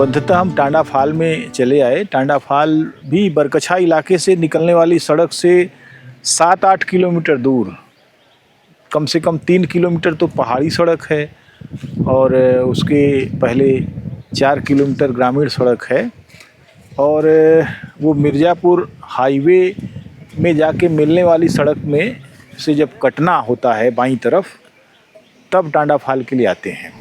अंततः हम टांडा फाल में चले आए। टांडा फाल भी बरकछा इलाके से निकलने वाली सड़क से 7-8 किलोमीटर दूर, कम से कम 3 किलोमीटर तो पहाड़ी सड़क है और उसके पहले 4 किलोमीटर ग्रामीण सड़क है। और वो मिर्ज़ापुर हाईवे में जाके मिलने वाली सड़क में से जब कटना होता है बाईं तरफ, तब टांडा फाल के लिए आते हैं।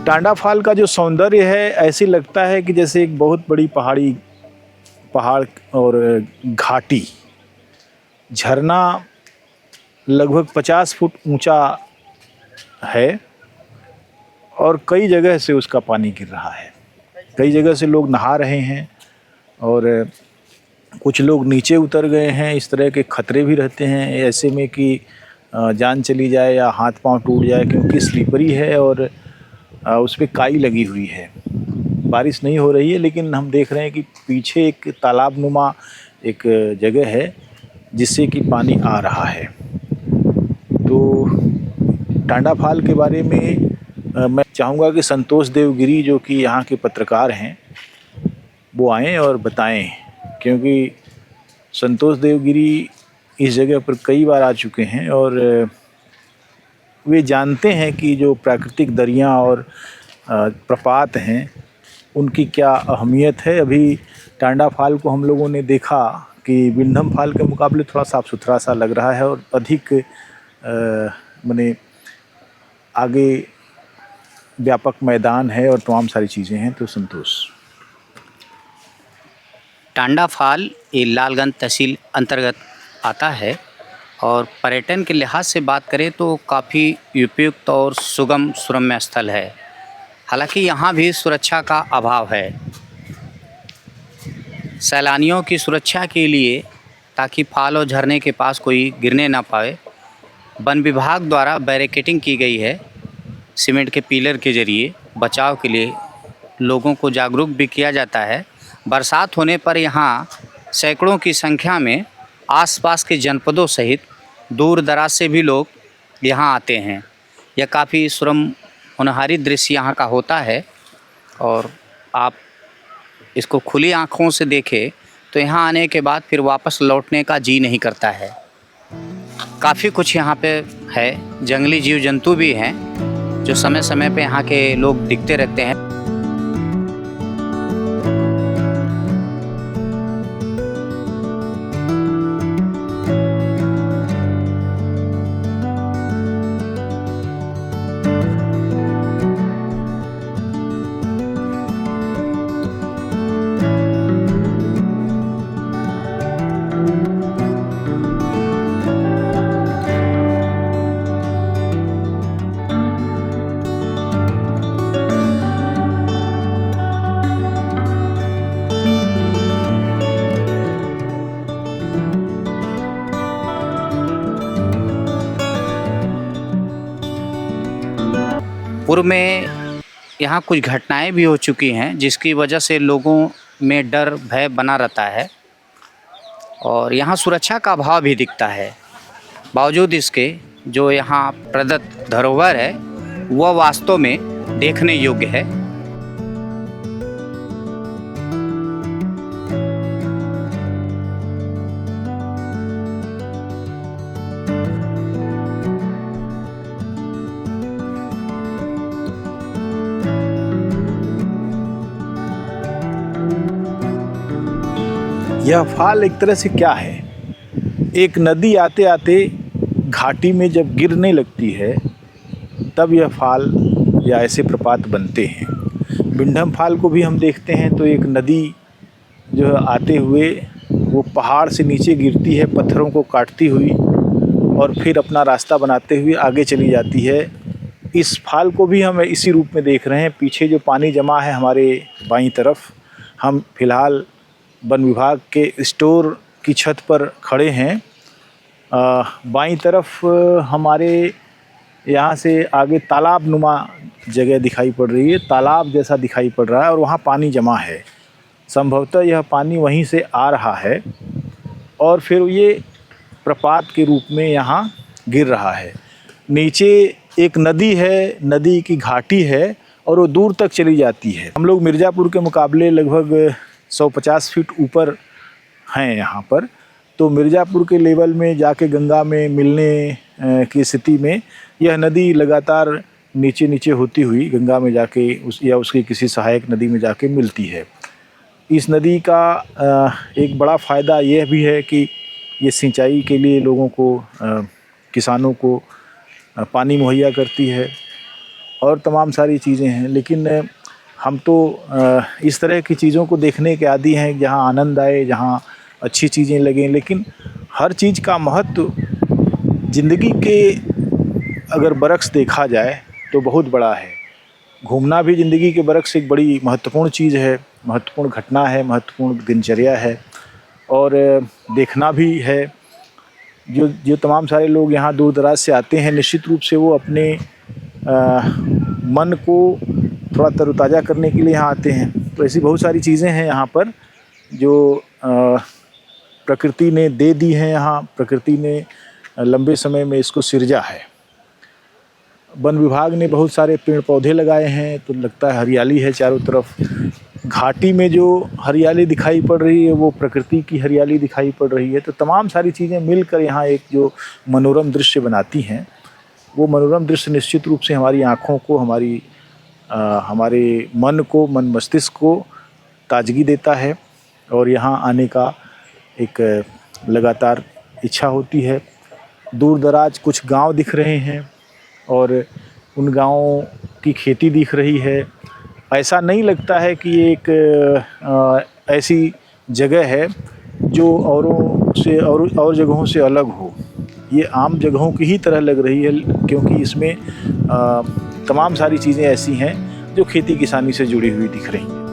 टांडा फाल का जो सौंदर्य है, ऐसे लगता है कि जैसे एक बहुत बड़ी पहाड़ और घाटी, झरना लगभग 50 फुट ऊंचा है और कई जगह से उसका पानी गिर रहा है। कई जगह से लोग नहा रहे हैं और कुछ लोग नीचे उतर गए हैं। इस तरह के खतरे भी रहते हैं ऐसे में कि जान चली जाए या हाथ पांव टूट जाए, क्योंकि स्लीपरी है और उस पर काई लगी हुई है। बारिश नहीं हो रही है, लेकिन हम देख रहे हैं कि पीछे एक तालाब नुमा एक जगह है जिससे कि पानी आ रहा है। तो टांडा फाल के बारे में मैं चाहूँगा कि संतोष देवगिरी, जो कि यहाँ के पत्रकार हैं, वो आएँ और बताएं, क्योंकि संतोष देवगिरी इस जगह पर कई बार आ चुके हैं और वे जानते हैं कि जो प्राकृतिक दरियाँ और प्रपात हैं उनकी क्या अहमियत है। अभी टांडा फाल को हम लोगों ने देखा कि विंडम फाल के मुकाबले थोड़ा साफ़ सुथरा सा लग रहा है और अधिक माने आगे व्यापक मैदान है और तमाम सारी चीज़ें हैं। तो संतोष, टांडा फाल ये लालगंज तहसील अंतर्गत आता है और पर्यटन के लिहाज से बात करें तो काफ़ी उपयुक्त और सुगम सुरम्य स्थल है। हालांकि यहाँ भी सुरक्षा का अभाव है। सैलानियों की सुरक्षा के लिए, ताकि फाल और झरने के पास कोई गिरने ना पाए, वन विभाग द्वारा बैरिकेडिंग की गई है। सीमेंट के पिलर के ज़रिए बचाव के लिए लोगों को जागरूक भी किया जाता है। बरसात होने पर यहाँ सैकड़ों की संख्या में आसपास के जनपदों सहित दूर दराज से भी लोग यहाँ आते हैं। यह काफ़ी सुरम होनहारी दृश्य यहाँ का होता है और आप इसको खुली आँखों से देखें तो यहाँ आने के बाद फिर वापस लौटने का जी नहीं करता है। काफ़ी कुछ यहाँ पे है, जंगली जीव जंतु भी हैं जो समय समय पे यहाँ के लोग दिखते रहते हैं। पूर्व में यहाँ कुछ घटनाएं भी हो चुकी हैं जिसकी वजह से लोगों में डर भय बना रहता है और यहाँ सुरक्षा का अभाव भी दिखता है। बावजूद इसके जो यहाँ प्रदत्त धरोहर है वह वास्तव में देखने योग्य है। यह फाल एक तरह से क्या है, एक नदी आते आते घाटी में जब गिरने लगती है तब यह फाल या ऐसे प्रपात बनते हैं। विंडम फाल को भी हम देखते हैं तो एक नदी जो है आते हुए वो पहाड़ से नीचे गिरती है, पत्थरों को काटती हुई और फिर अपना रास्ता बनाते हुए आगे चली जाती है। इस फाल को भी हम इसी रूप में देख रहे हैं। पीछे जो पानी जमा है हमारे बाईं तरफ, हम फिलहाल वन विभाग के स्टोर की छत पर खड़े हैं। बाईं तरफ हमारे यहाँ से आगे तालाब नुमा जगह दिखाई पड़ रही है, तालाब जैसा दिखाई पड़ रहा है और वहाँ पानी जमा है। संभवतः यह पानी वहीं से आ रहा है और फिर ये प्रपात के रूप में यहाँ गिर रहा है। नीचे एक नदी है, नदी की घाटी है और वो दूर तक चली जाती है। हम लोग मिर्ज़ापुर के मुकाबले लगभग 150 फीट ऊपर हैं यहाँ पर, तो मिर्ज़ापुर के लेवल में जाके गंगा में मिलने की स्थिति में यह नदी लगातार नीचे नीचे होती हुई गंगा में जाके उसकी किसी सहायक नदी में जाके मिलती है। इस नदी का एक बड़ा फ़ायदा यह भी है कि ये सिंचाई के लिए लोगों को, किसानों को पानी मुहैया करती है और तमाम सारी चीज़ें हैं। लेकिन हम तो इस तरह की चीज़ों को देखने के आदी हैं जहाँ आनंद आए, जहाँ अच्छी चीज़ें लगें। लेकिन हर चीज़ का महत्व ज़िंदगी के अगर बरक्स देखा जाए तो बहुत बड़ा है। घूमना भी ज़िंदगी के बरक्स से एक बड़ी महत्वपूर्ण चीज़ है, महत्वपूर्ण घटना है, महत्वपूर्ण दिनचर्या है। और देखना भी है। जो तमाम सारे लोग यहाँ दूर दराज से आते हैं, निश्चित रूप से वो अपने मन को थोड़ा तरोताज़ा करने के लिए यहाँ आते हैं। तो ऐसी बहुत सारी चीज़ें हैं यहाँ पर जो प्रकृति ने दे दी हैं। यहाँ प्रकृति ने लंबे समय में इसको सिरजा है। वन विभाग ने बहुत सारे पेड़ पौधे लगाए हैं, तो लगता है हरियाली है चारों तरफ। घाटी में जो हरियाली दिखाई पड़ रही है वो प्रकृति की हरियाली दिखाई पड़ रही है। तो तमाम सारी चीज़ें मिलकर यहाँ एक जो मनोरम दृश्य बनाती हैं, वो मनोरम दृश्य निश्चित रूप से हमारी आँखों को, हमारे मन को, मन मस्तिष्क को ताजगी देता है और यहाँ आने का एक लगातार इच्छा होती है। दूर दराज कुछ गांव दिख रहे हैं और उन गांवों की खेती दिख रही है। ऐसा नहीं लगता है कि एक ऐसी जगह है जो औरों से और जगहों से अलग हो। ये आम जगहों की ही तरह लग रही है, क्योंकि इसमें तमाम सारी चीज़ें ऐसी हैं जो खेती किसानी से जुड़ी हुई दिख रही हैं।